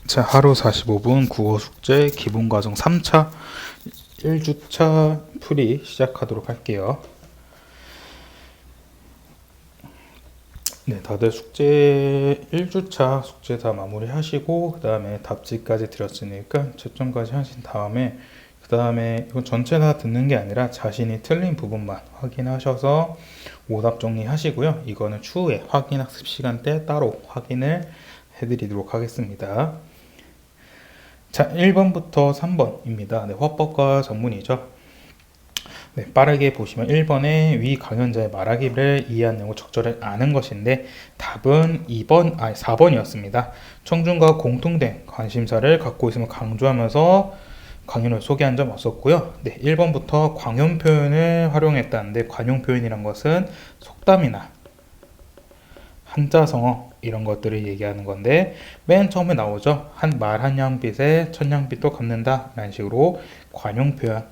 자, 하루 45분 국어 숙제 기본과정 3차 1주차 풀이 시작하도록 할게요. 네, 다들 숙제 1주차 숙제 다 마무리 하시고 그 다음에 답지까지 드렸으니까 채점까지 하신 다음에 그 다음에 이건 전체 다 듣는 게 아니라 자신이 틀린 부분만 확인하셔서 오답 정리하시고요. 이거는 추후에 확인학습 시간 때 따로 확인을 해드리도록 하겠습니다. 자, 1번부터 3번입니다. 네, 화법과 전문이죠. 네, 빠르게 보시면 1번에 위 강연자의 말하기를 이해한 내용을 적절히 아는 것인데 답은 4번이었습니다. 청중과 공통된 관심사를 갖고 있음을 강조하면서 강연을 소개한 점 없었고요. 네, 1번부터 관용 표현을 활용했다는데 관용 표현이란 것은 속담이나 한자성어 이런 것들을 얘기하는 건데 맨 처음에 나오죠. 한 말 한 양빛에 천 양빛도 갚는다 라는 식으로 관용 표현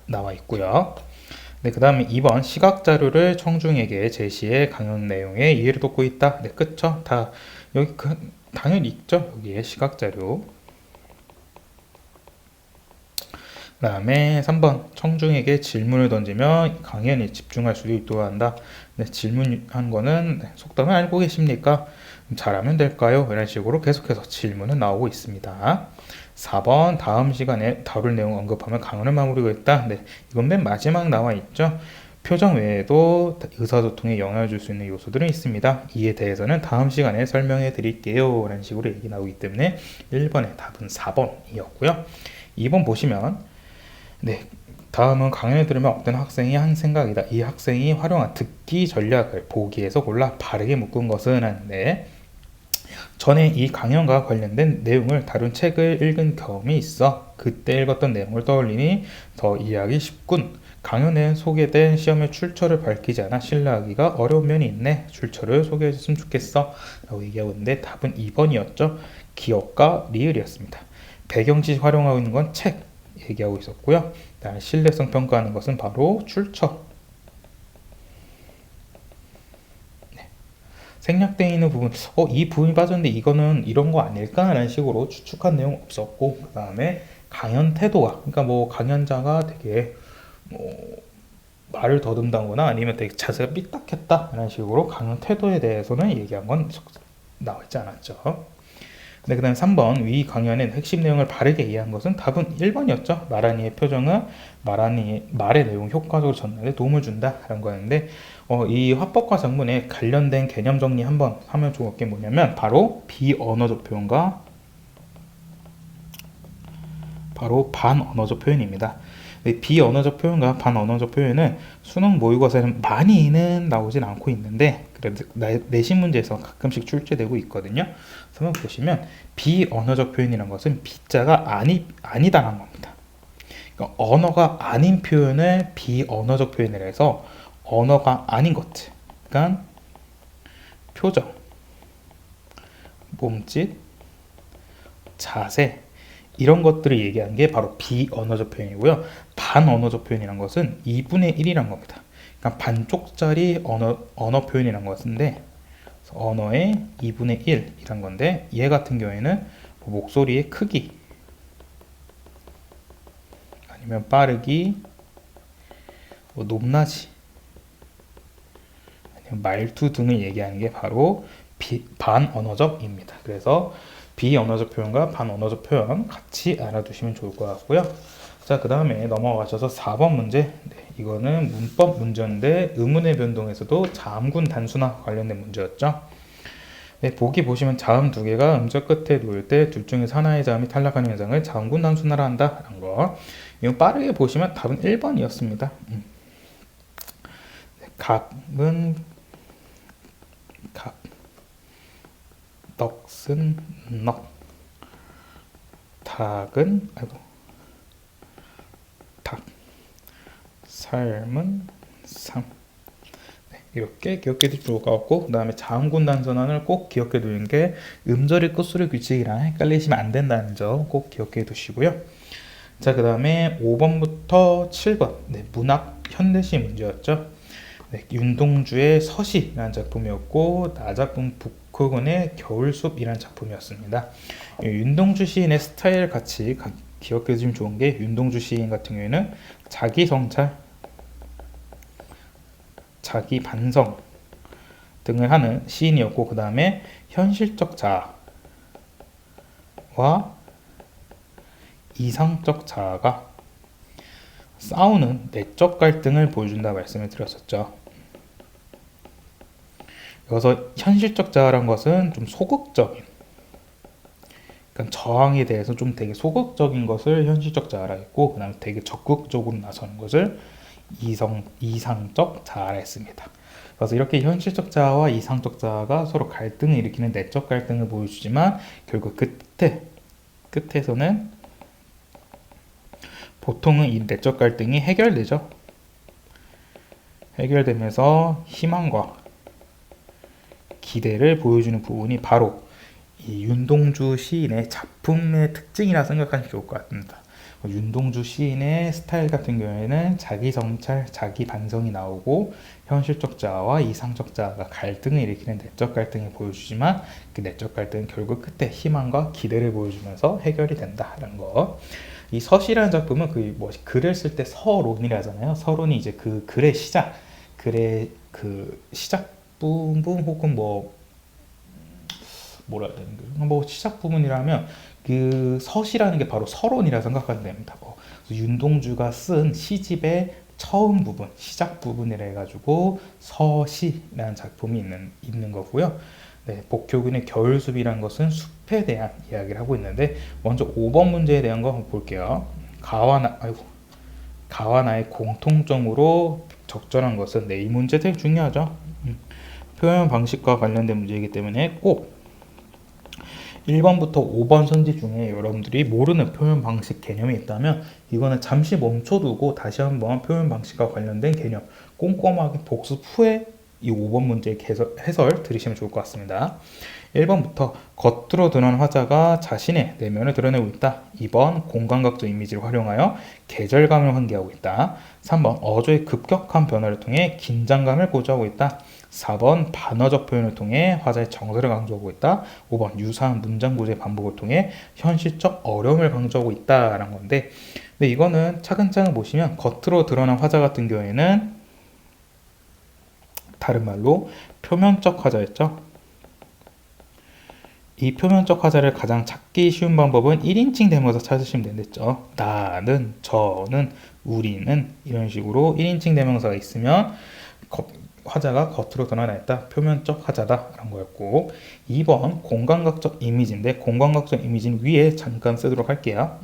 나와 있고요. 네, 그 다음에 2번 시각 자료를 청중에게 제시해 강연 내용에 이해를 돕고 있다. 네, 그쵸? 다 여기 당연히 있죠. 여기에 시각 자료. 그 다음에 3번 청중에게 질문을 던지며 강연에 집중할 수 있도록 한다. 네, 질문한 거는 속담을 알고 계십니까? 잘하면 될까요? 이런 식으로 계속해서 질문은 나오고 있습니다. 4번 다음 시간에 다룰 내용 언급하면 강연을 마무리하고 있다. 네, 이건 맨 마지막 나와 있죠. 표정 외에도 의사소통에 영향을 줄 수 있는 요소들은 있습니다. 이에 대해서는 다음 시간에 설명해 드릴게요. 라는 식으로 얘기 나오기 때문에 1번의 답은 4번이었고요. 2번 보시면 네, 다음은 강연을 들으면 어떤 학생이 한 생각이다. 이 학생이 활용한 듣기 전략을 보기에서 골라 바르게 묶은 것은 하는데 전에 이 강연과 관련된 내용을 다룬 책을 읽은 경험이 있어. 그때 읽었던 내용을 떠올리니 더 이해하기 쉽군. 강연에 소개된 시험의 출처를 밝히지 않아 신뢰하기가 어려운 면이 있네. 출처를 소개해 줬으면 좋겠어. 라고 얘기하고 있는데 답은 2번이었죠. 기억과 리을이었습니다. 배경지식 활용하고 있는 건 책 얘기하고 있었고요. 신뢰성 평가하는 것은 바로 출처. 네. 생략되어 있는 부분, 이 부분이 빠졌는데 이거는 이런 거 아닐까라는 식으로 추측한 내용 없었고, 그 다음에 강연 태도가, 그러니까 뭐 강연자가 되게 말을 더듬다거나 아니면 되게 자세가 삐딱했다라는 식으로 강연 태도에 대해서는 얘기한 건 나와 있지 않았죠. 네, 그 다음에 3번 위 강연의 핵심 내용을 바르게 이해한 것은 답은 1번이었죠. 말하니의 표정은 말의 내용 효과적으로 전달에 도움을 준다라는 거였는데 이 화법과 전문에 관련된 개념 정리 한번 하면 좋을 게 뭐냐면 바로 비언어적 표현과 바로 반언어적 표현입니다. 네, 비언어적 표현과 반언어적 표현은 수능 모의고사에는 많이는 나오진 않고 있는데 그래도 내신 문제에서 가끔씩 출제되고 있거든요. 그래서 한번 보시면 비언어적 표현이라는 것은 비자가 아니다라는 겁니다. 그러니까 언어가 아닌 표현을 비언어적 표현이라 해서 언어가 아닌 것들, 그러니까 표정, 몸짓, 자세 이런 것들을 얘기하는 게 바로 비언어적 표현이고요. 반언어적 표현이란 것은 2분의 1이란 겁니다. 그러니까 반쪽짜리 언어 표현이란 것인데 언어의 2분의 1이란 건데 얘 같은 경우에는 목소리의 크기 아니면 빠르기, 높낮이 아니면 말투 등을 얘기하는 게 바로 반언어적입니다. 그래서 비언어적 표현과 반언어적 표현 같이 알아두시면 좋을 것 같고요. 자, 그 다음에 넘어가셔서 4번 문제. 네, 이거는 문법 문제인데 의문의 변동에서도 자음군 단순화 관련된 문제였죠. 네, 보기 보시면 자음 두 개가 음절 끝에 놓일 때 둘 중에서 하나의 자음이 탈락하는 현상을 자음군 단순화라 한다. 라는 거. 이거 빠르게 보시면 답은 1번이었습니다. 각은 각, 넋은 넋, 닭은 닭, 삶은 삶. 네, 이렇게 기억해 두시면 좋을 것 같고, 그 다음에 자음군 단순화를 꼭 기억해 두는 게 음절의 끝소리 규칙이랑 헷갈리시면 안 된다는 점 꼭 기억해 두시고요. 자, 그 다음에 5번부터 7번. 네, 문학 현대시 문제였죠. 네, 윤동주의 서시라는 작품이었고, 나작품 북후군의 겨울숲이라는 작품이었습니다. 이 윤동주 시인의 스타일 같이 기억해 주시면 좋은 게, 윤동주 시인 같은 경우에는 자기 성찰, 자기 반성 등을 하는 시인이었고, 그 다음에 현실적 자아와 이상적 자아가 싸우는 내적 갈등을 보여준다 말씀을 드렸었죠. 여기서 현실적 자아란 것은 좀 소극적인, 그러니까 저항에 대해서 좀 되게 소극적인 것을 현실적 자아라 했고, 그 다음에 되게 적극적으로 나서는 것을 이상적 자아라 했습니다. 그래서 이렇게 현실적 자아와 이상적 자아가 서로 갈등을 일으키는 내적 갈등을 보여주지만, 결국 끝에서는 보통은 이 내적 갈등이 해결되죠. 해결되면서 희망과 기대를 보여주는 부분이 바로 이 윤동주 시인의 작품의 특징이라 생각하시면 좋을 것 같습니다. 윤동주 시인의 스타일 같은 경우에는 자기 성찰, 자기 반성이 나오고, 현실적 자아와 이상적 자아가 갈등을 일으키는 내적 갈등을 보여주지만, 그 내적 갈등은 결국 끝에 희망과 기대를 보여주면서 해결이 된다라는 거. 이 서시라는 작품은 글을 쓸 때 서론이라 하잖아요. 서론이 이제 그 글의 글의 그 시작 부분 혹은 뭐라 해야 되는 거예요? 시작 부분이라면 그 서시라는 게 바로 서론이라 생각하면 됩니다. 윤동주가 쓴 시집의 처음 부분, 시작 부분이라 해가지고 서시라는 작품이 있는 거고요. 네, 복효균의 겨울숲이라는 것은 숲에 대한 이야기를 하고 있는데, 먼저 5번 문제에 대한 거 한번 볼게요. 가와 나의 공통점으로 적절한 것은, 이 문제 되게 중요하죠. 표현 방식과 관련된 문제이기 때문에 꼭 1번부터 5번 선지 중에 여러분들이 모르는 표현 방식 개념이 있다면, 이거는 잠시 멈춰두고 다시 한번 표현 방식과 관련된 개념 꼼꼼하게 복습 후에 이 5번 문제의 해설 들으시면 좋을 것 같습니다. 1번부터 겉으로 드러난 화자가 자신의 내면을 드러내고 있다. 2번 공감각적 이미지를 활용하여 계절감을 환기하고 있다. 3번 어조의 급격한 변화를 통해 긴장감을 고조하고 있다. 4번 반어적 표현을 통해 화자의 정서를 강조하고 있다. 5번 유사한 문장 구조의 반복을 통해 현실적 어려움을 강조하고 있다라는 건데, 근데 이거는 차근차근 보시면 겉으로 드러난 화자 같은 경우에는 다른 말로 표면적 화자였죠. 이 표면적 화자를 가장 찾기 쉬운 방법은 1인칭 대명사 찾으시면 되겠죠. 나는, 저는, 우리는 이런 식으로 1인칭 대명사가 있으면 화자가 겉으로 드러나 있다, 표면적 화자다라는 거였고, 2번 공감각적 이미지인데, 공감각적 이미지는 위에 잠깐 쓰도록 할게요.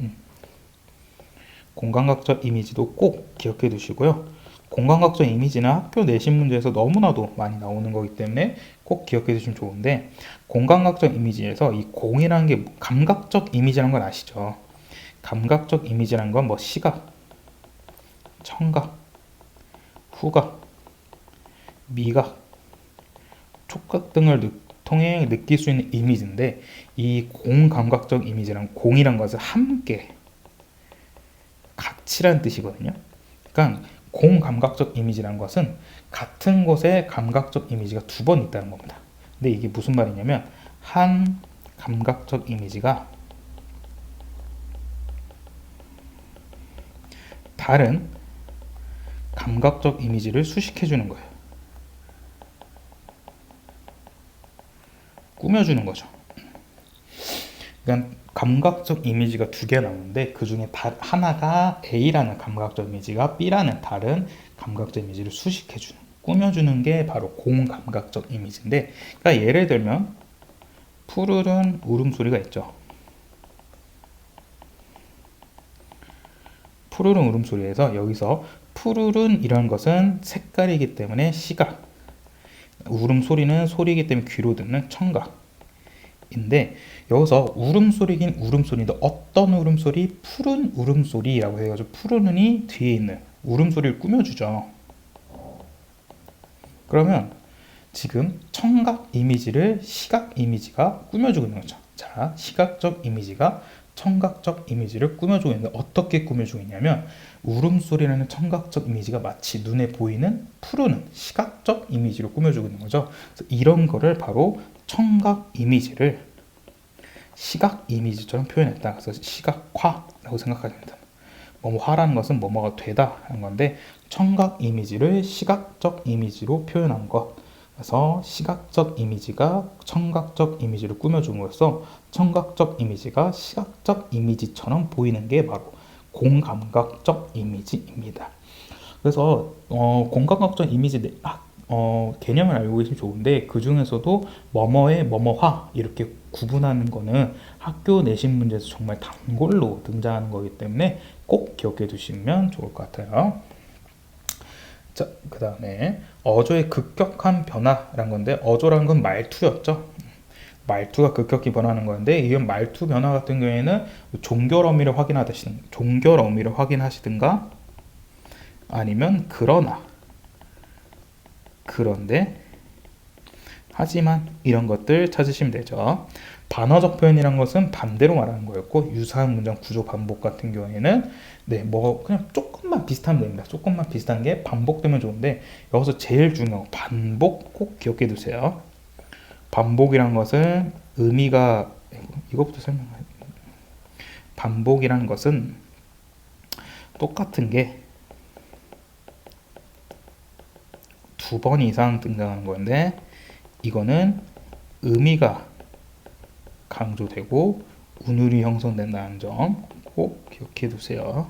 공감각적 이미지도 꼭 기억해 두시고요. 공감각적 이미지는 학교 내신 문제에서 너무나도 많이 나오는 거기 때문에 꼭 기억해 두시면 좋은데, 공감각적 이미지에서 이 공이라는 게 감각적 이미지라는 건 아시죠? 감각적 이미지라는 건 시각, 청각, 후각, 미각, 촉각 등을 통해 느낄 수 있는 이미지인데, 이 공감각적 이미지랑 공이란 것은 함께, 같이란 뜻이거든요. 그러니까 공감각적 이미지란 것은 같은 곳에 감각적 이미지가 두 번 있다는 겁니다. 근데 이게 무슨 말이냐면, 한 감각적 이미지가 다른 감각적 이미지를 수식해 주는 거예요. 꾸며주는 거죠. 그러니까 감각적 이미지가 두 개 나오는데, 그 중에 하나가 A라는 감각적 이미지가 B라는 다른 감각적 이미지를 수식해주는, 꾸며주는 게 바로 공감각적 이미지인데, 그러니까 예를 들면 푸르른 울음소리가 있죠. 푸르른 울음소리에서 여기서 푸르른 이런 것은 색깔이기 때문에 시각, 울음소리는 소리이기 때문에 귀로 듣는 청각인데, 여기서 울음소리긴 울음소리인데 어떤 울음소리? 푸른 울음소리라고 해가지고 푸른이 뒤에 있는 울음소리를 꾸며주죠. 그러면 지금 청각 이미지를 시각 이미지가 꾸며주고 있는 거죠. 자, 시각적 이미지가 청각적 이미지를 꾸며주고 있는데 어떻게 꾸며주고 있냐면 울음소리라는 청각적 이미지가 마치 눈에 보이는 푸르는 시각적 이미지로 꾸며주고 있는 거죠. 그래서 이런 거를 바로 청각 이미지를 시각 이미지처럼 표현했다. 그래서 시각화라고 생각하시면 됩니다. 뭐뭐화라는 것은 뭐뭐가 되다 하는 건데 청각 이미지를 시각적 이미지로 표현한 것. 그래서 시각적 이미지가 청각적 이미지를 꾸며줌으로써 청각적 이미지가 시각적 이미지처럼 보이는 게 바로 공감각적 이미지입니다. 그래서 공감각적 이미지 개념을 알고 계시면 좋은데 그 중에서도 뭐뭐의 뭐뭐화 이렇게 구분하는 거는 학교 내신 문제에서 정말 단골로 등장하는 거기 때문에 꼭 기억해 두시면 좋을 것 같아요. 자, 그 다음에 어조의 급격한 변화란 건데 어조라는 건 말투였죠. 말투가 급격히 변하는 건데 이 말투 변화 같은 경우에는 종결 어미를 확인하시든가 아니면 그러나 그런데 하지만 이런 것들 찾으시면 되죠. 반어적 표현이란 것은 반대로 말하는 거였고 유사한 문장 구조 반복 같은 경우에는 뭐 그냥 조금만 비슷하면 됩니다. 조금만 비슷한 게 반복되면 좋은데 여기서 제일 중요한 반복 꼭 기억해 두세요. 반복이란 것은 의미가 이것부터 설명해요. 반복이란 것은 똑같은 게 두 번 이상 등장하는 건데 이거는 의미가 강조되고 운율이 형성된다는 점 꼭 기억해 두세요.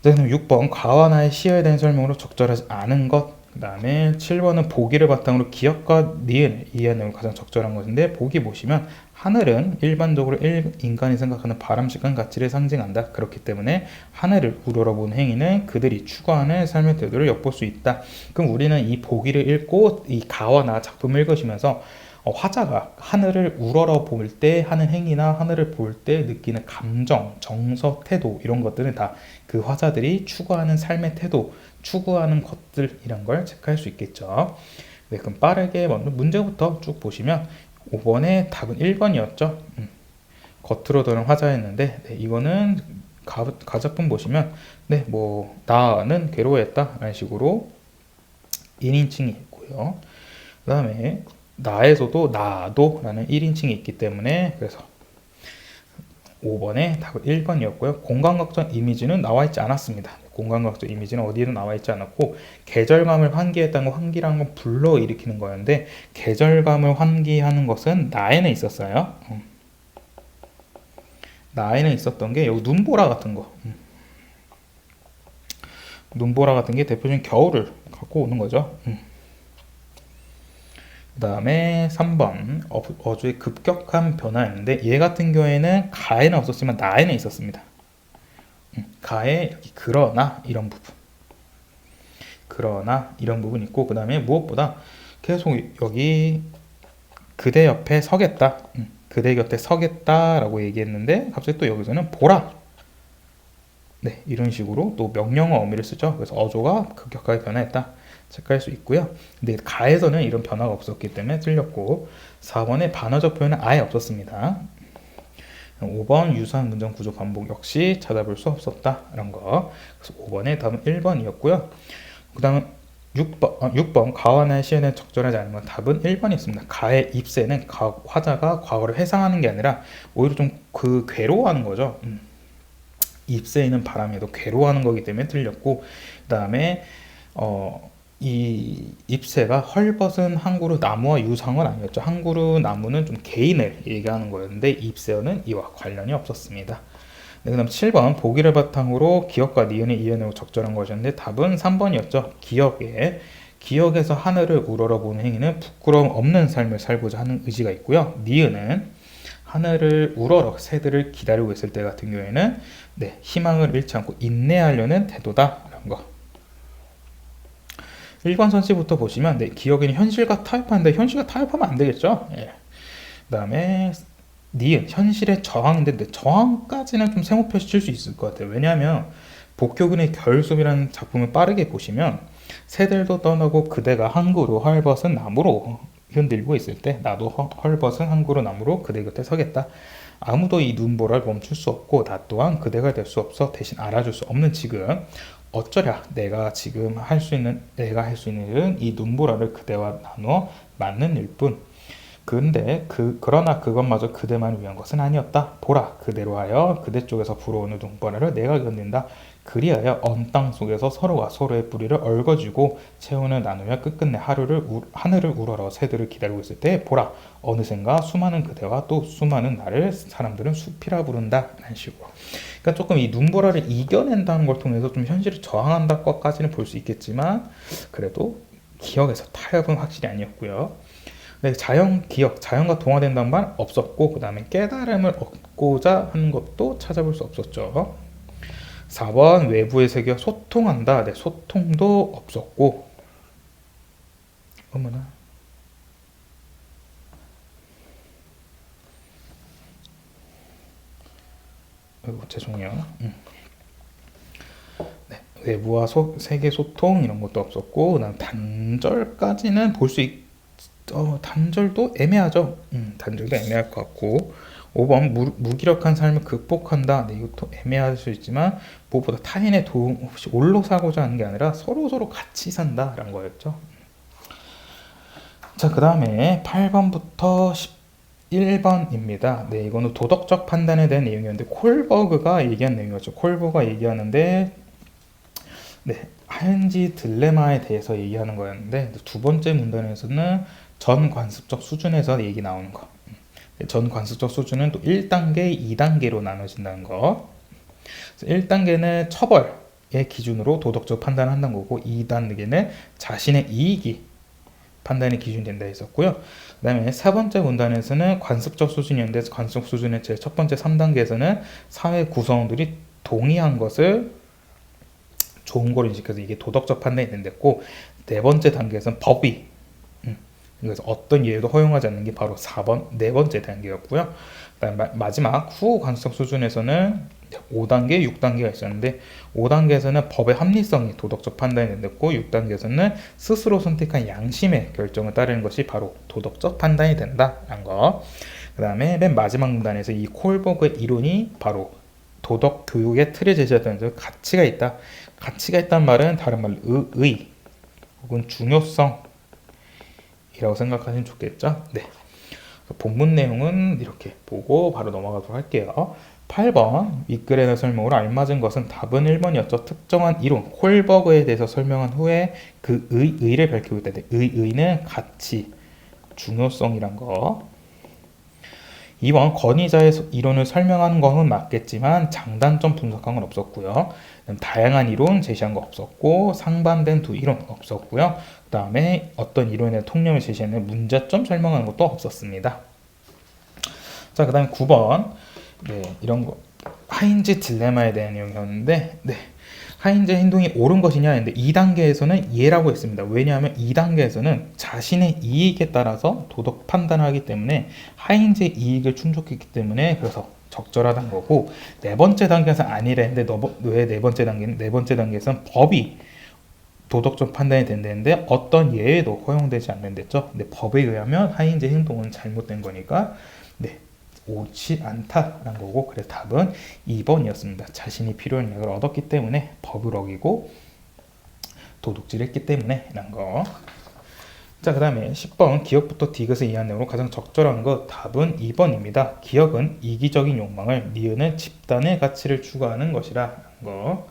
그럼 6번 가와나의 시어에 대한 설명으로 적절하지 않은 것. 그 다음에 7번은 보기를 바탕으로 기역과 니은 이해하는 가장 적절한 것인데 보기 보시면 하늘은 일반적으로 인간이 생각하는 바람직한 가치를 상징한다. 그렇기 때문에 하늘을 우러러보는 행위는 그들이 추구하는 삶의 태도를 엿볼 수 있다. 그럼 우리는 이 보기를 읽고 이 가와나 작품을 읽으시면서 화자가 하늘을 우러러볼 때 하는 행위나 하늘을 볼 때 느끼는 감정, 정서, 태도 이런 것들은 다 그 화자들이 추구하는 삶의 태도, 추구하는 것들이란 걸 체크할 수 있겠죠. 네, 그럼 빠르게 먼저 문제부터 쭉 보시면 5번의 답은 1번이었죠. 겉으로 드는 화자였는데 이거는 가작품 보시면 뭐 나는 괴로워했다 라는 식으로 1인칭이 있고요. 그 다음에 나에서도 나도 라는 1인칭이 있기 때문에 그래서 5번의 답은 1번이었고요. 공감각적 이미지는 나와 있지 않았습니다. 공감각적 이미지는 어디에도 나와 있지 않았고 계절감을 환기했다는 건 환기라는 건 불러일으키는 거였는데 계절감을 환기하는 것은 나에는 있었어요. 나에는 있었던 게 여기 눈보라 같은 거. 눈보라 같은 게 대표적인 겨울을 갖고 오는 거죠. 그 다음에 3번 어조의 급격한 변화였는데 얘 같은 경우에는 가에는 없었지만 나에는 있었습니다. 가에 그러나 이런 부분 있고 그 다음에 무엇보다 계속 여기 그대 옆에 서겠다 그대 곁에 서겠다라고 얘기했는데 갑자기 또 여기서는 보라 이런 식으로 또 명령어 어미를 쓰죠. 그래서 어조가 급격하게 변화했다 체크할 수 있고요. 근데 가에서는 이런 변화가 없었기 때문에 틀렸고 4번의 반어적 표현은 아예 없었습니다. 5번 유사한 문장 구조 반복 역시 찾아볼 수 없었다 이런 거. 그래서 5번의 답은 1번이었고요. 그 다음 6번 가와나의 시에는 적절하지 않은 건 답은 1번이었습니다. 가의 입세는 화자가 과거를 회상하는 게 아니라 오히려 좀 괴로워하는 거죠. 입세에는 바람에도 괴로워하는 거기 때문에 틀렸고 그 다음에 이 잎새가 헐벗은 한 그루 나무와 유사한 아니었죠. 한 그루 나무는 좀 개인을 얘기하는 거였는데 잎새어는 이와 관련이 없었습니다. 그 다음 7번 보기를 바탕으로 기역과 니은의 이해는 적절한 것이었는데 답은 3번이었죠. 기역에서 하늘을 우러러보는 행위는 부끄러움 없는 삶을 살고자 하는 의지가 있고요. 니은은 하늘을 우러러 새들을 기다리고 있을 때 같은 경우에는 희망을 잃지 않고 인내하려는 태도다 라는 거. 1번 선시부터 보시면 기억에는 현실과 타협하는데 현실과 타협하면 안 되겠죠. 그 다음에 니은 현실의 저항인데 저항까지는 좀 세모 표시 칠 수 있을 것 같아요. 왜냐하면 복효근의 겨울숲이라는 작품을 빠르게 보시면 새들도 떠나고 그대가 한 그루 헐벗은 나무로 흔들고 있을 때 나도 헐벗은 한 그루 나무로 그대 곁에 서겠다 아무도 이 눈보라를 멈출 수 없고 나 또한 그대가 될 수 없어 대신 알아줄 수 없는 지금 어쩌랴 내가 지금 할 수 있는 내가 할 수 있는 일은 이 눈보라를 그대와 나누어 맞는 일뿐. 근데 그러나 그것마저 그대만을 위한 것은 아니었다. 보라 그대로 하여 그대 쪽에서 불어오는 눈보라를 내가 견딘다. 그리하여 언 땅 속에서 서로가 서로의 뿌리를 얽어주고 체온을 나누며 끝끝내 하늘을 우러러 새들을 기다리고 있을 때 보라 어느샌가 수많은 그대와 또 수많은 나를 사람들은 숲이라 부른다. 라는 식으로. 그러니까 조금 이 눈보라를 이겨낸다는 걸 통해서 좀 현실을 저항한다고까지는 볼 수 있겠지만 그래도 기억에서 타협은 확실히 아니었고요. 네, 자연과 동화된다는 말 없었고 그 다음에 깨달음을 얻고자 하는 것도 찾아볼 수 없었죠. 4번 외부의 세계와 소통한다. 네, 소통도 없었고 어머나 죄송해요. 네, 외부와 세계 소통 이런 것도 없었고 그다음 단절까지는 볼 수 단절도 애매하죠. 단절도 애매할 것 같고 5번 무기력한 삶을 극복한다. 네, 이것도 애매할 수 있지만 무엇보다 타인의 도움 없이 홀로 살고자 하는 게 아니라 서로 같이 산다라는 거였죠. 자, 그 다음에 8번부터 11번입니다. 네, 이거는 도덕적 판단에 대한 내용이었는데 콜버그가 얘기한 내용이었죠. 콜버그가 얘기하는데 네, 하인지 딜레마에 대해서 얘기하는 거였는데 두 번째 문단에서는 전 관습적 수준에서 얘기 나오는 거. 전 관습적 수준은 또 1단계, 2단계로 나눠진다는 거. 1단계는 처벌의 기준으로 도덕적 판단을 한다는 거고 2단계는 자신의 이익이 판단의 기준이 된다 했었고요. 그 다음에 4번째 문단에서는 관습적 수준이었는데 관습적 수준의 제일 첫 번째 3단계에서는 사회 구성원들이 동의한 것을 좋은 걸 인식해서 이게 도덕적 판단이 된댔고 네 번째 단계에서는 법이 그래서 어떤 예외도 허용하지 않는 게 바로 4번 네 번째 단계였고요. 그다음 마지막 후 관습적 수준에서는 5단계, 6단계가 있었는데 5단계에서는 법의 합리성이 도덕적 판단이 된댔고 6단계에서는 스스로 선택한 양심의 결정을 따르는 것이 바로 도덕적 판단이 된다라는 거. 그 다음에 맨 마지막 문단에서 이 콜버그의 이론이 바로 도덕 교육의 틀에 제시했던 가치가 있다. 가치가 있다는 말은 다른 말로 의 혹은 중요성 이라고 생각하시면 좋겠죠. 네. 본문 내용은 이렇게 보고 바로 넘어가도록 할게요. 8번 윗글의 설명으로 알맞은 것은 답은 1번이었죠. 특정한 이론 콜버그에 대해서 설명한 후에 그 의를 밝히고 있다. 의는 가치, 중요성이란 거. 2번 권위자의 이론을 설명하는 것은 맞겠지만 장단점 분석한 건 없었고요. 다양한 이론 제시한 거 없었고 상반된 두 이론 없었고요. 그 다음에 어떤 이론의 통념을 제시하는 문제점 설명하는 것도 없었습니다. 자, 그 다음에 9번 네, 이런 거 하인즈 딜레마에 대한 내용이었는데 네, 하인즈의 행동이 옳은 것이냐 했는데 2단계에서는 예라고 했습니다. 왜냐하면 2단계에서는 자신의 이익에 따라서 도덕 판단을 하기 때문에 하인즈의 이익을 충족했기 때문에 그래서 적절하다는 거고 네 번째 단계에서는 아니라 했는데 왜 네 번째 단계는 네 번째 단계에서는 법이 도덕적 판단이 된다는데 어떤 예외도 허용되지 않는댔죠. 근데 법에 의하면 하인즈의 행동은 잘못된 거니까 네, 옳지 않다라는 거고 그래서 답은 2번이었습니다. 자신이 필요한 약을 얻었기 때문에 법을 어기고 도둑질을 했기 때문에 라는 거. 자, 그 다음에 10번 기억부터 디귿을 이해하는 내용으로 가장 적절한 것 답은 2번입니다. 기억은 이기적인 욕망을 니은은 집단의 가치를 추구하는 것이라 라는 거.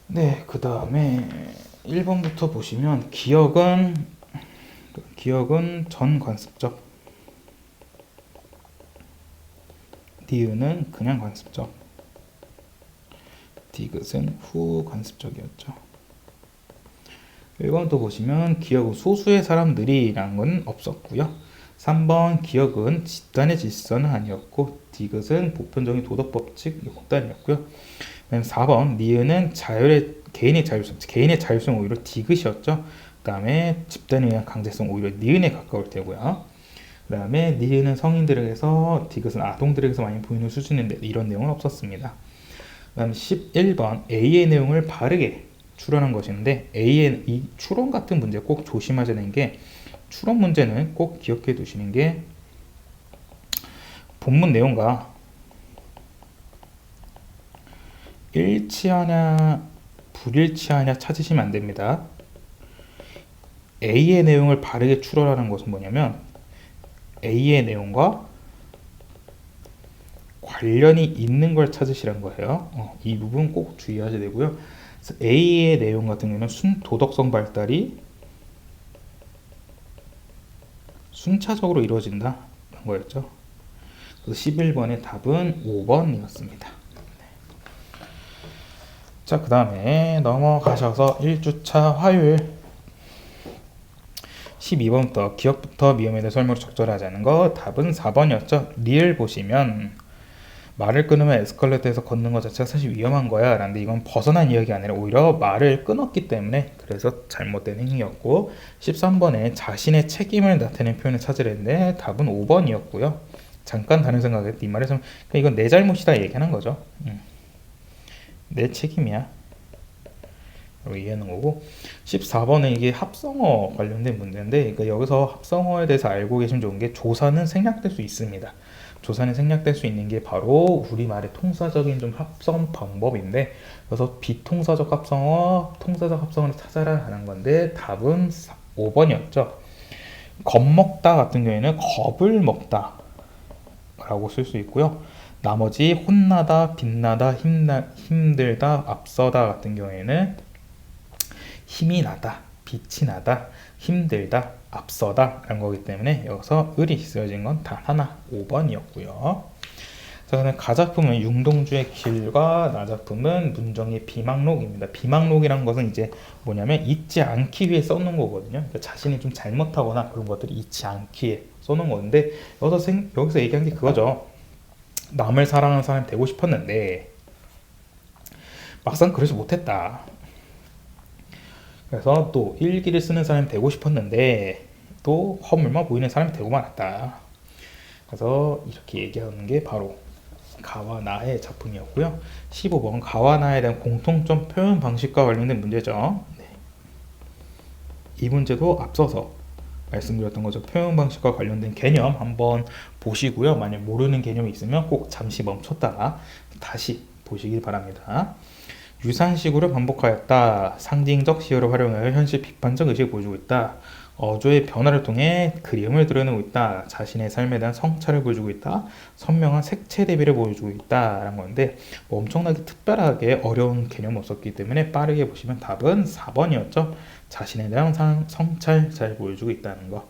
네, 그 다음에 1번부터 보시면 기억은 전 관습적 니은은 그냥 관습적 디귿은 후 관습적이었죠. 1번도 보시면 기억은 소수의 사람들이 라는 건 없었고요. 3번 기억은 집단의 질서는 아니었고 디귿은 보편적인 도덕법칙 요단이었고요. 4번 니은은 개인의 자율성 오히려 디귿이었죠. 그 다음에 집단에 의한 강제성 오히려 니은에 가까울 테고요. 그 다음에 니은은 성인들에게서 디귿은 아동들에게서 많이 보이는 수준인데 이런 내용은 없었습니다. 그 다음 11번 A의 내용을 바르게 추론한 것인데 A의 이 추론 같은 문제 꼭 조심하셔야 되는 게 추론 문제는 꼭 기억해 두시는 게 본문 내용과 일치하냐 불일치하냐 찾으시면 안 됩니다. A의 내용을 바르게 추론하는 것은 뭐냐면 A의 내용과 관련이 있는 걸 찾으시라는 거예요. 이 부분 꼭 주의하셔야 되고요. 그래서 A의 내용 같은 경우는 도덕성 발달이 순차적으로 이루어진다 그런 거였죠. 그래서 11번의 답은 5번이었습니다. 자, 그 다음에 넘어가셔서 1주차 화요일 12번부터 기억부터 미음에 대해 설명을 적절히 하지 않은 거 답은 4번이었죠. 리을 보시면 말을 끊으면 에스컬레이터에서 걷는 것 자체가 사실 위험한 거야 라는데 이건 벗어난 이야기가 아니라 오히려 말을 끊었기 때문에 그래서 잘못된 행위였고 13번에 자신의 책임을 나타내는 표현을 찾으랬는데 답은 5번이었고요. 잠깐 다른 생각에 이 말에서 그러니까 이건 내 잘못이다 얘기하는 거죠. 내 책임이야 이해하는 거고 14번은 이게 합성어 관련된 문제인데 그러니까 여기서 합성어에 대해서 알고 계시면 좋은 게 조사는 생략될 수 있습니다. 조사는 생략될 수 있는 게 바로 우리말의 통사적인 좀 합성 방법인데 그래서 비통사적 합성어, 통사적 합성어를 찾아라 하는 건데 답은 5번이었죠. 겁먹다 같은 경우에는 겁을 먹다 라고 쓸 수 있고요. 나머지 혼나다, 빛나다, 힘들다, 앞서다 같은 경우에는 힘이 나다, 빛이 나다, 힘들다, 앞서다 라는 거기 때문에 여기서 을이 쓰여진 건 단 하나 5번이었고요. 자, 그다음에 가작품은 융동주의 길과 나작품은 문정의 비망록입니다. 비망록이라는 것은 이제 뭐냐면 잊지 않기 위해 써놓은 거거든요. 그러니까 자신이 좀 잘못하거나 그런 것들을 잊지 않기 위해 써놓은 건데 여기서 얘기한 게 그거죠. 남을 사랑하는 사람이 되고 싶었는데 막상 그러지 못했다. 그래서 또 일기를 쓰는 사람이 되고 싶었는데 또 허물만 보이는 사람이 되고 말았다. 그래서 이렇게 얘기하는 게 바로 가와 나의 작품이었고요. 15번 가와 나에 대한 공통점 표현 방식과 관련된 문제죠. 네. 이 문제도 앞서서 말씀드렸던 거죠. 표현 방식과 관련된 개념 한번 보시고요. 만약 모르는 개념이 있으면 꼭 잠시 멈췄다가 다시 보시기 바랍니다. 유사식으로 반복하였다. 상징적 시어를 활용하여 현실 비판적 의식을 보여주고 있다. 어조의 변화를 통해 그림을 드러내고 있다. 자신의 삶에 대한 성찰을 보여주고 있다. 선명한 색채 대비를 보여주고 있다. 라는 건데 뭐 엄청나게 특별하게 어려운 개념이 없었기 때문에 빠르게 보시면 답은 4번이었죠. 자신에 대한 성찰 잘 보여주고 있다는 거.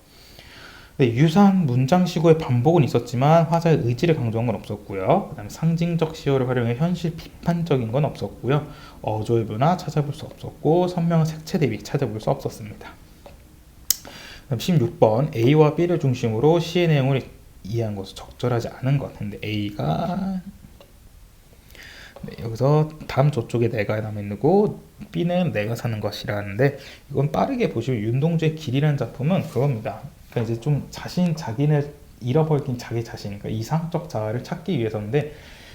네, 유사한 문장시구의 반복은 있었지만 화자의 의지를 강조한 건 없었고요. 그 다음에 상징적 시어를 활용해 현실 비판적인 건 없었고요. 어조의 변화 찾아볼 수 없었고 선명한 색채 대비 찾아볼 수 없었습니다. 그다음 16번 A와 B를 중심으로 시의 내용을 이해한 것은 적절하지 않은 것. 근데 A가 여기서 담 저쪽에 내가 남아있고 B는 내가 사는 것이라는데 이건 빠르게 보시면 윤동주의 길이라는 작품은 그겁니다. 그러니까 이제 좀 자기를 잃어버린 자기 자신, 그러니까 이상적 자아를 찾기 위해서인데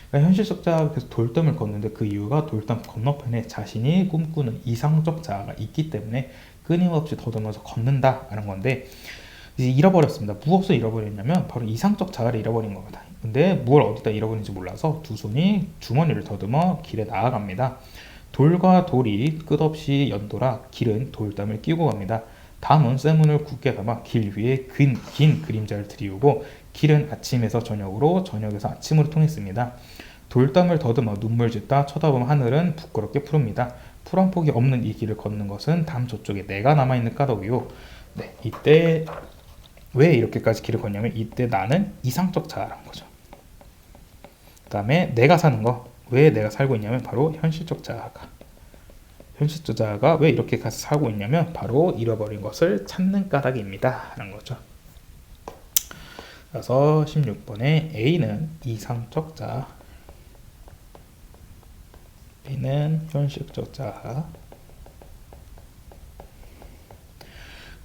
그러니까 현실적 자아가 계속 돌담을 걷는데 그 이유가 돌담 건너편에 자신이 꿈꾸는 이상적 자아가 있기 때문에 끊임없이 더듬어서 걷는다라는 건데 이제 잃어버렸습니다. 무엇을 잃어버렸냐면 바로 이상적 자아를 잃어버린 겁니다. 근데 뭘 어디다 잃어버린지 몰라서 두 손이 주머니를 더듬어 길에 나아갑니다. 돌과 돌이 끝없이 연돌아 길은 돌담을 끼고 갑니다. 담은 쇠문을 굳게 감아 길 위에 긴 그림자를 드리우고 길은 아침에서 저녁으로 저녁에서 아침으로 통했습니다. 돌담을 더듬어 눈물 짓다 쳐다보면 하늘은 부끄럽게 푸릅니다. 풀 한 폭이 없는 이 길을 걷는 것은 담 저쪽에 내가 남아있는 까닭이요. 네, 이때 왜 이렇게까지 길을 걷냐면 이때 나는 이상적 자아라는 거죠. 그 다음에 내가 사는 거, 왜 내가 살고 있냐면 바로 현실적 자아가 왜 이렇게 가서 살고 있냐면 바로 잃어버린 것을 찾는 까닭입니다 라는 거죠. 그래서 16번에 A는 이상적 자아, B는 현실적 자아.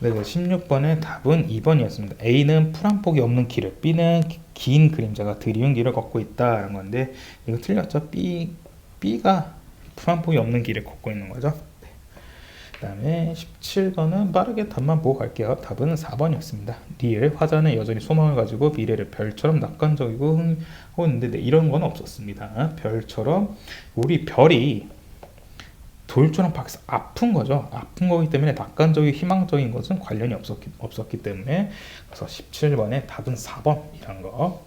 네, 16번의 답은 2번이었습니다. A는 풀 한 폭이 없는 길을, B는 긴 그림자가 드리운 길을 걷고 있다라는 건데 이거 틀렸죠? B가 풀 한 폭이 없는 길을 걷고 있는 거죠. 그 다음에 17번은 빠르게 답만 보고 갈게요. 답은 4번이었습니다. 리을 화자는 여전히 소망을 가지고 미래를 별처럼 낙관적이고 하고 있는데 네, 이런 건 없었습니다. 별처럼 우리 별이 돌처럼 밖에서 아픈 거죠. 아픈 거기 때문에 낙관적이고 희망적인 것은 관련이 없었기 때문에 그래서 17번의 답은 4번이란 거.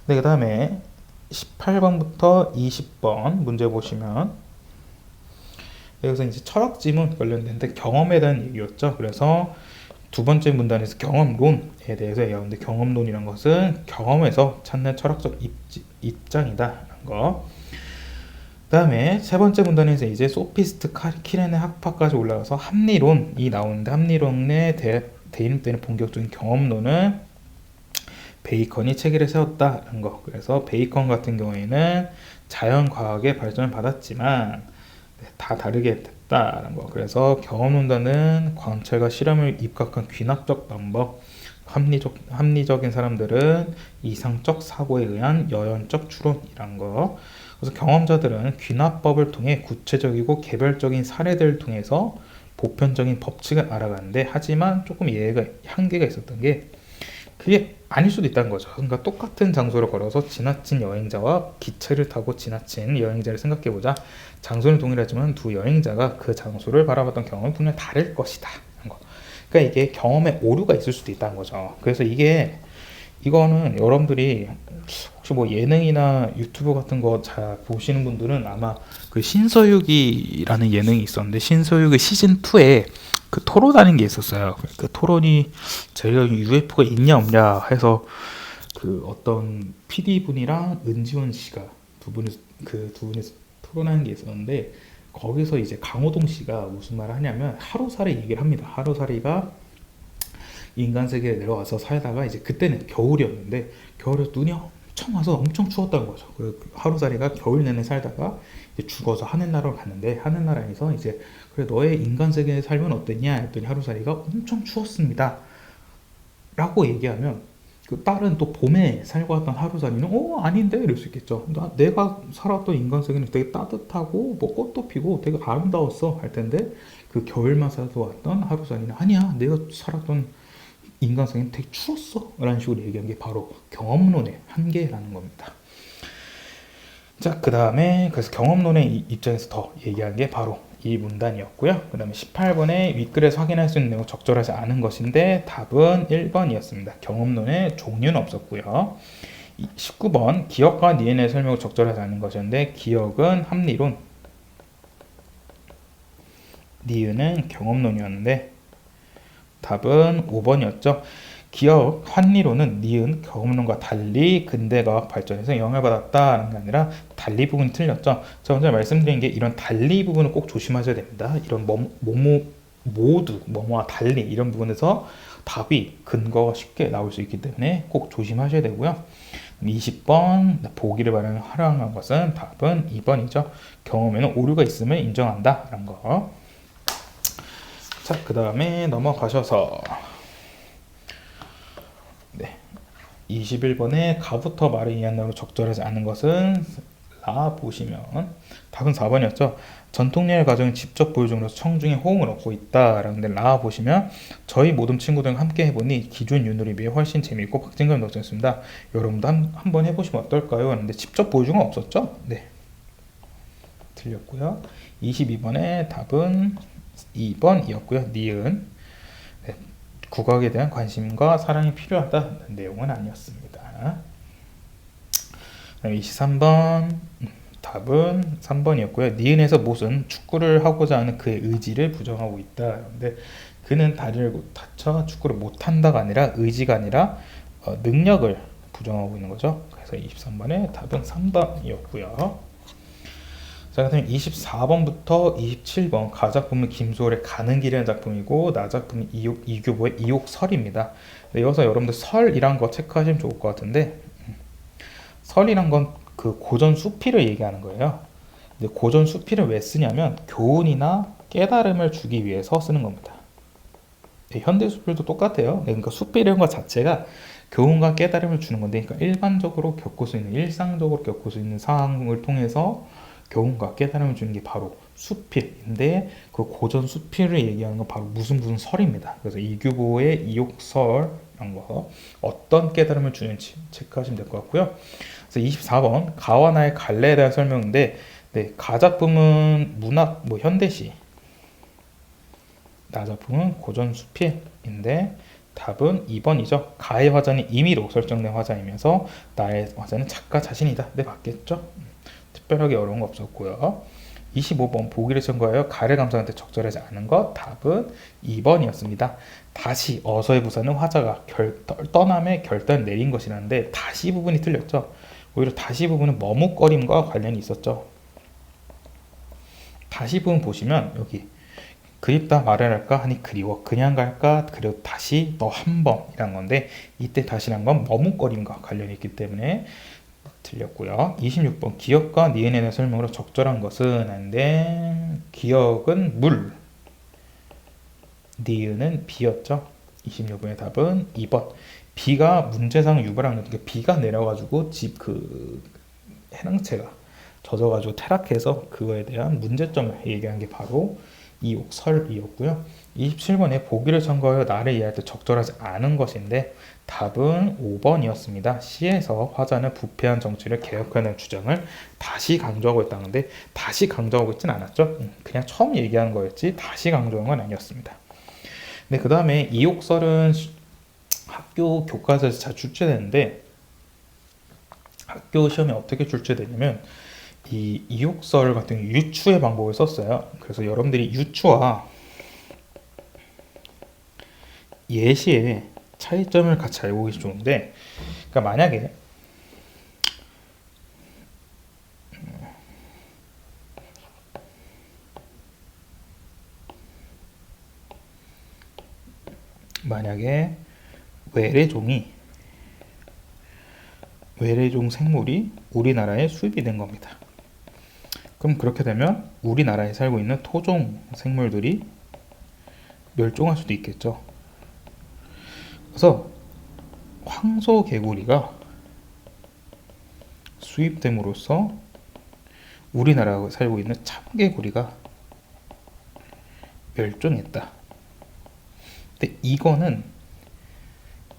네, 그 다음에 18번부터 20번 문제 보시면 여기서 이제 철학 지문 관련된데 경험에 대한 얘기였죠. 그래서 두 번째 문단에서 경험론에 대해서 얘기하는데 경험론이란 것은 경험에서 찾는 철학적 입장이다라는 거. 그다음에 세 번째 문단에서 이제 소피스트 키렌의 학파까지 올라가서 합리론이 나오는데 합리론의 대립되는 본격적인 경험론은 베이컨이 체계를 세웠다는 거. 그래서 베이컨 같은 경우에는 자연과학의 발전을 합치지만 다 다르게 됐다는 거. 그래서 경험론자는 관찰과 실험을 입각한 귀납적 방법, 합리적인 사람들은 이상적 사고에 의한 여연적 추론이란 거. 그래서 경험자들은 귀납법을 통해 구체적이고 개별적인 사례들을 통해서 보편적인 법칙을 알아가는데 하지만 조금 한계가 있었던 게 그게 아닐 수도 있다는 거죠. 그러니까 똑같은 장소를 걸어서 지나친 여행자와 기차를 타고 지나친 여행자를 생각해보자. 장소는 동일하지만 두 여행자가 그 장소를 바라봤던 경험은 분명히 다를 것이다. 그러니까 이게 경험에 오류가 있을 수도 있다는 거죠. 그래서 이거는 여러분들이 혹시 뭐 예능이나 유튜브 같은 거 잘 보시는 분들은 아마 그 신서유기라는 예능이 있었는데 신서유기 시즌 2에 그 토론하는 게 있었어요. 그 토론이 저희가 UFO가 있냐 없냐 해서 그 어떤 PD 분이랑 은지원 씨가 두 분이 토론하는 게 있었는데 거기서 이제 강호동 씨가 무슨 말을 하냐면 하루살이 얘기를 합니다. 하루살이가 인간 세계에 내려와서 살다가 이제 그때는 겨울이었는데 겨울에 눈이 엄청 와서 엄청 추웠다는 거죠. 그 하루살이가 겨울 내내 살다가 이제 죽어서 하늘나라로 갔는데 하늘나라에서 이제 그래 너의 인간 세계에 살면 어땠냐 했더니 하루살이가 엄청 추웠습니다. 라고 얘기하면 그 딸은 또 봄에 살고 왔던 하루살이는 아닌데 이럴 수 있겠죠. 내가 살았던 인간 세계는 되게 따뜻하고 뭐 꽃도 피고 되게 아름다웠어 할 텐데 그 겨울만 살고 왔던 하루살이는 아니야 내가 살았던 인간 세계는 되게 추웠어 라는 식으로 얘기한 게 바로 경험론의 한계라는 겁니다. 자, 그 다음에 그래서 경험론의 입장에서 더 얘기한 게 바로 이 문단이었고요. 그 다음에 18번에 윗글에서 확인할 수 있는 내용 적절하지 않은 것인데 답은 1번이었습니다. 경험론의 종류는 없었고요. 19번 기억과 니은의 설명을 적절하지 않은 것이었는데 기억은 합리론, 니은은 경험론이었는데 답은 5번이었죠. 기억, 합리론은 니은, 경험론과 달리 근대과학 발전에서 영향을 받았다는 게 아니라 달리 부분이 틀렸죠. 자, 먼저 말씀드린 게 이런 달리 부분을 꼭 조심하셔야 됩니다. 이런 모두, 뭐뭐와 달리 이런 부분에서 답이 근거가 쉽게 나올 수 있기 때문에 꼭 조심하셔야 되고요. 20번 보기를 활용한 것은 답은 2번이죠. 경험에는 오류가 있음을 인정한다 라는 거. 자, 그 다음에 넘어가셔서 21번에 가부터 말을 이해한 대로 적절하지 않은 것은 라 보시면 답은 4번이었죠. 전통예의 과정을 직접 보여줌으로써 청중의 호응을 얻고 있다라는데 라 보시면 저희 모든 친구들과 함께 해보니 기존 윷놀이에 비해 훨씬 재미있고 박진감이 넘쳤습니다. 여러분도 한번 해보시면 어떨까요? 하는데 직접 보여준 건 없었죠? 네, 틀렸고요. 22번의 답은 2번이었고요. 니은 국악에 대한 관심과 사랑이 필요하다는 내용은 아니었습니다. 23번 답은 3번이었고요. 니은에서 못은 축구를 하고자 하는 그의 의지를 부정하고 있다. 그런데 그는 다리를 다쳐 축구를 못한다가 아니라 의지가 아니라 능력을 부정하고 있는 거죠. 그래서 23번의 답은 3번이었고요. 자, 그다음에 24번부터 27번 가작품은 김소월의 가는 길이라는 작품이고 나작품은 이규보의 이옥설입니다. 여기서 여러분들 설이란 거 체크하시면 좋을 것 같은데 설이란 건 그 고전 수필을 얘기하는 거예요. 근데 고전 수필을 왜 쓰냐면 교훈이나 깨달음을 주기 위해서 쓰는 겁니다. 현대 수필도 똑같아요. 그러니까 수필이라는 것 자체가 교훈과 깨달음을 주는 건데 그러니까 일반적으로 겪을 수 있는 일상적으로 겪을 수 있는 상황을 통해서 교훈과 깨달음을 주는 게 바로 수필인데 그 고전 수필을 얘기하는 건 바로 무슨 설입니다. 그래서 이규보의 이욕설이란 거 어떤 깨달음을 주는지 체크하시면 될 것 같고요. 그래서 24번 가와 나의 갈래에 대한 설명인데 네, 가 작품은 문학 현대시, 나 작품은 고전 수필인데 답은 2번이죠. 가의 화자는 임의로 설정된 화자이면서 나의 화자는 작가 자신이다. 네, 맞겠죠? 특별하게 어려운 거 없었고요. 25번 보기를 첨가하여 가를 감상한테 적절하지 않은 것 답은 2번이었습니다. 다시 어서의 부사는 화자가 떠남의 결단을 내린 것이라는데 다시 부분이 틀렸죠. 오히려 다시 부분은 머뭇거림과 관련이 있었죠. 다시 부분 보시면 여기 그립다 말을 할까 하니 그리워 그냥 갈까 그리고 다시 너 한 번이란 건데 이때 다시란 건 머뭇거림과 관련이 있기 때문에 틀렸고요. 26번 기억과 니은에 대한 설명으로 적절한 것은 한데 기억은 물, 니은은 비였죠. 26번의 답은 2번. 비가 문제상 유발하는 게 비가 내려가지고 집 해당체가 젖어가지고 타락해서 그거에 대한 문제점을 얘기한 게 바로 이욕설이었고요. 27번에 보기를 첨가하여 나를 이해할 때 적절하지 않은 것인데 답은 5번이었습니다. 시에서 화자는 부패한 정치를 개혁하는 주장을 다시 강조하고 있다는데 다시 강조하고 있진 않았죠. 그냥 처음 얘기한 거였지 다시 강조한 건 아니었습니다. 네, 그 다음에 이욕설은 학교 교과서에서 잘 출제되는데 학교 시험에 어떻게 출제되냐면 이 이욕설 같은 유추의 방법을 썼어요. 그래서 여러분들이 유추와 예시의 차이점을 같이 알고 계시 좋은데, 그러니까 만약에 외래종 생물이 우리나라에 수입이 된 겁니다. 그럼 그렇게 되면 우리나라에 살고 있는 토종 생물들이 멸종할 수도 있겠죠. 그래서 황소개구리가 수입됨으로써 우리나라에 살고 있는 참개구리가 멸종했다. 근데 이거는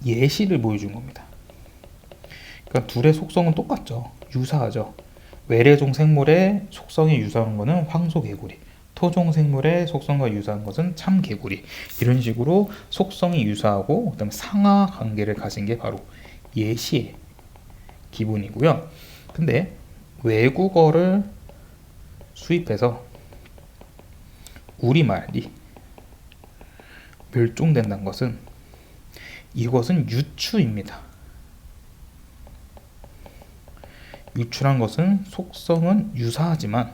예시를 보여준 겁니다. 그러니까 둘의 속성은 똑같죠. 유사하죠. 외래종 생물의 속성이 유사한 것은 황소개구리, 토종 생물의 속성과 유사한 것은 참개구리. 이런 식으로 속성이 유사하고 그다음에 상하 관계를 가진 게 바로 예시의 기본이고요. 근데 외국어를 수입해서 우리말이 멸종된다는 것은 이것은 유추입니다. 유추란 것은 속성은 유사하지만